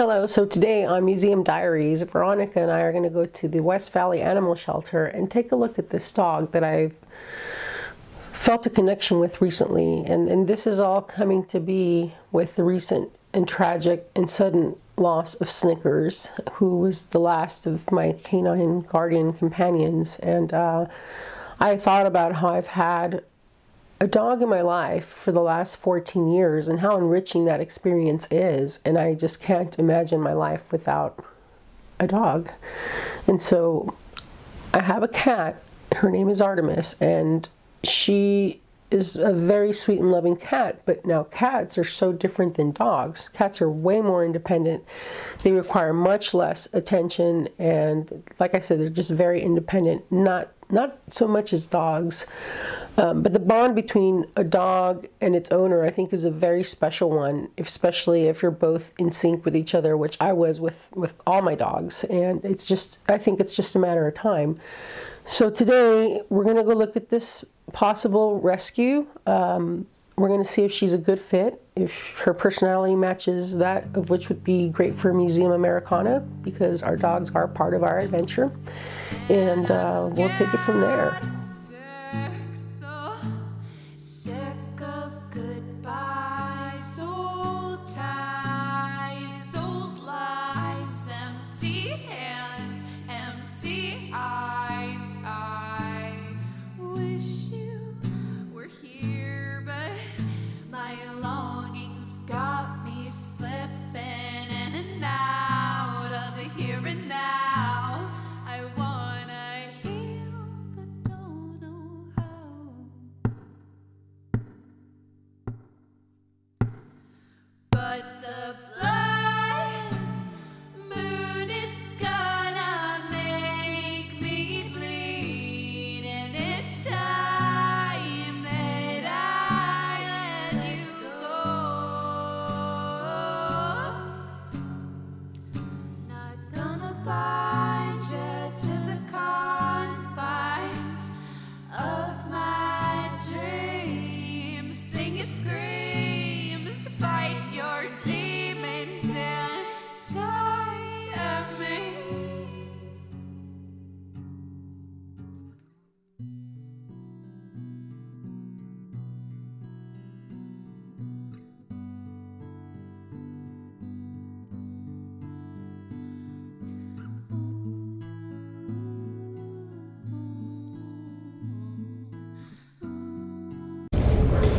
Hello, so today on Museum Diaries, Veronica and I are going to go to the West Valley Animal Shelter and take a look at this dog that I've felt a connection with recently. And this is all coming to be with the recent and tragic and sudden loss of Snickers, who was the last of my canine guardian companions. And I thought about how I've had a dog in my life for the last 14 years and how enriching that experience is, and I just can't imagine my life without a dog. And so I have a cat. Her name is Artemis, and she is a very sweet and loving cat. But now cats are so different than dogs. Cats are way more independent. They require much less attention, and like I said, they're just very independent, not so much as dogs. But the bond between a dog and its owner, I think, is a very special one, especially if you're both in sync with each other, which I was with all my dogs. And it's just, I think it's just a matter of time. So today we're going to go look at this possible rescue. We're going to see if she's a good fit, if her personality matches that of which would be great for Museum Americana, because our dogs are part of our adventure. And we'll take it from there. But the Bloodmoon is gonna make me bleed, and it's time that I let you go. Not gonna bind you to the confines of my dreams. Sing your screams, fight your demons inside of me.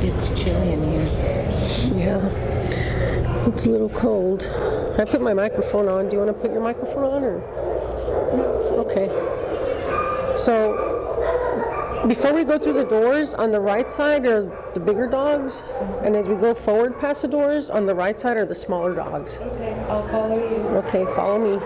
It's chilly in here. Yeah, it's a little cold. I put my microphone on. Do you want to put your microphone on, or? Okay. So, before we go through the doors, on the right side are the bigger dogs, and as we go forward past the doors, on the right side are the smaller dogs. Okay, I'll follow you. Okay, follow me.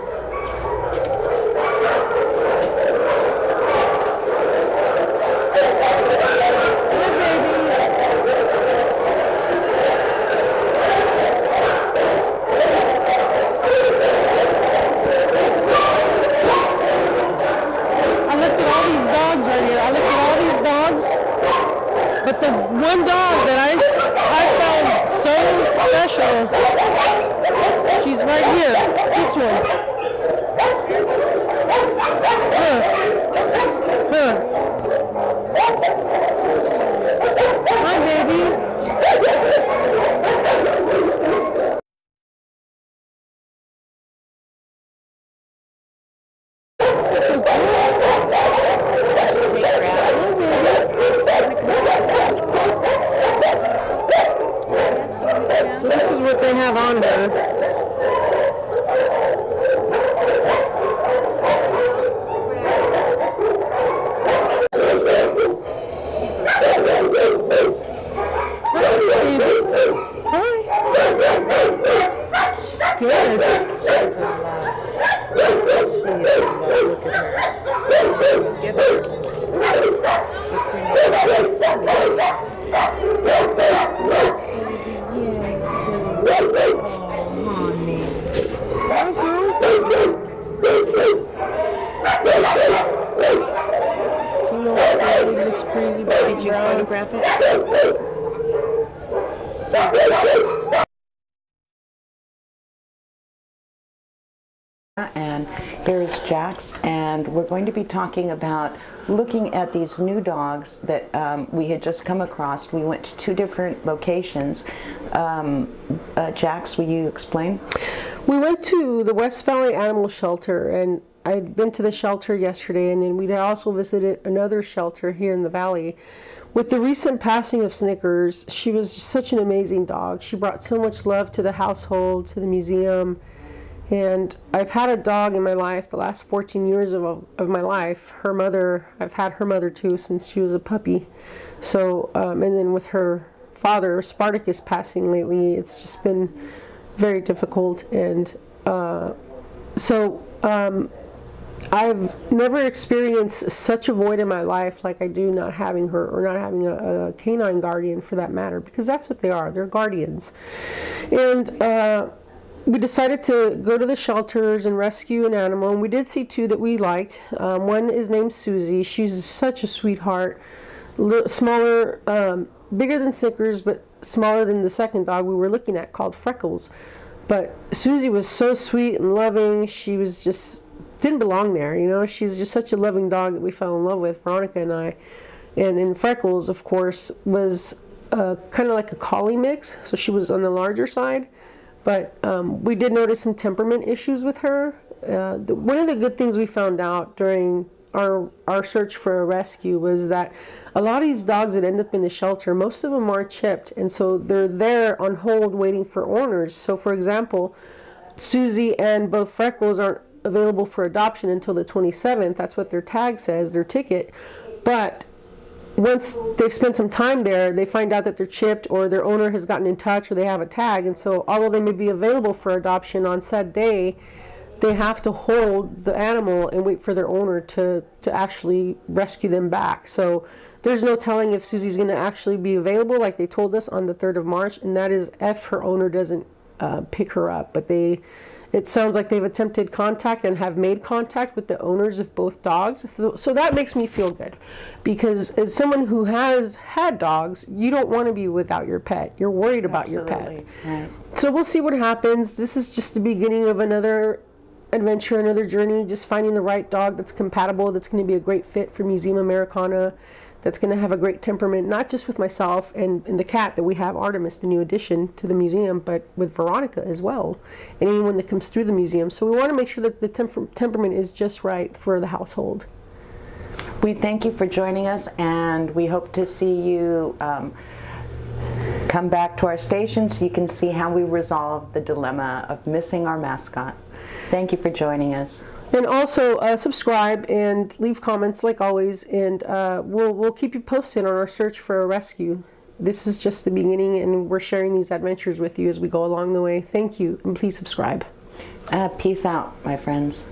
But the one dog that I found so special, she's right here, this one. Hi, baby. So this is what they have on her. Hi. Good. She's in love. Look at her. Get her. What's her name? Looks pretty. Did you photograph it? and here is Jax, and we're going to be talking about looking at these new dogs that we had just come across. We went to 2 different locations. Jax, will you explain? We went to the West Valley Animal Shelter, and I'd been to the shelter yesterday, and then we'd also visited another shelter here in the valley. With the recent passing of Snickers, she was just such an amazing dog. She brought so much love to the household, to the museum, and I've had a dog in my life the last 14 years of my life. Her mother, I've had her mother too since she was a puppy. So, and then with her father, Spartacus, passing lately, it's just been very difficult. And I've never experienced such a void in my life like I do not having her, or not having a canine guardian for that matter, because that's what they are. They're guardians. And we decided to go to the shelters and rescue an animal, and we did see 2 that we liked. One is named Susie. She's such a sweetheart, smaller, bigger than Snickers, but smaller than the second dog we were looking at called Freckles. But Susie was so sweet and loving. She was just didn't belong there, you know. She's just such a loving dog that we fell in love with, Veronica and I. And Freckles, of course, was kind of like a collie mix, so she was on the larger side. But we did notice some temperament issues with her. One of the good things we found out during our search for a rescue was that a lot of these dogs that end up in the shelter, most of them are chipped, and so they're there on hold waiting for owners. So for example, Susie and both Freckles aren't available for adoption until the 27th. That's what their tag says, their ticket. But once they've spent some time there, they find out that they're chipped, or their owner has gotten in touch, or they have a tag. And so although they may be available for adoption on said day, they have to hold the animal and wait for their owner to actually rescue them back. So there's no telling if Susie's going to actually be available like they told us on the 3rd of March, and that is if her owner doesn't pick her up. But it sounds like they've attempted contact and have made contact with the owners of both dogs. So that makes me feel good, because as someone who has had dogs, you don't want to be without your pet. You're worried about your pet. Right. So we'll see what happens. This is just the beginning of another adventure, another journey, just finding the right dog that's compatible, that's going to be a great fit for Museum Americana, that's going to have a great temperament, not just with myself and the cat that we have, Artemis, the new addition to the museum, but with Veronica as well, and anyone that comes through the museum. So we want to make sure that the temperament is just right for the household. We thank you for joining us, and we hope to see you come back to our station so you can see how we resolve the dilemma of missing our mascot. Thank you for joining us. And also subscribe and leave comments like always, and we'll keep you posted on our search for a rescue. This is just the beginning, and we're sharing these adventures with you as we go along the way. Thank you, and please subscribe. Peace out, my friends.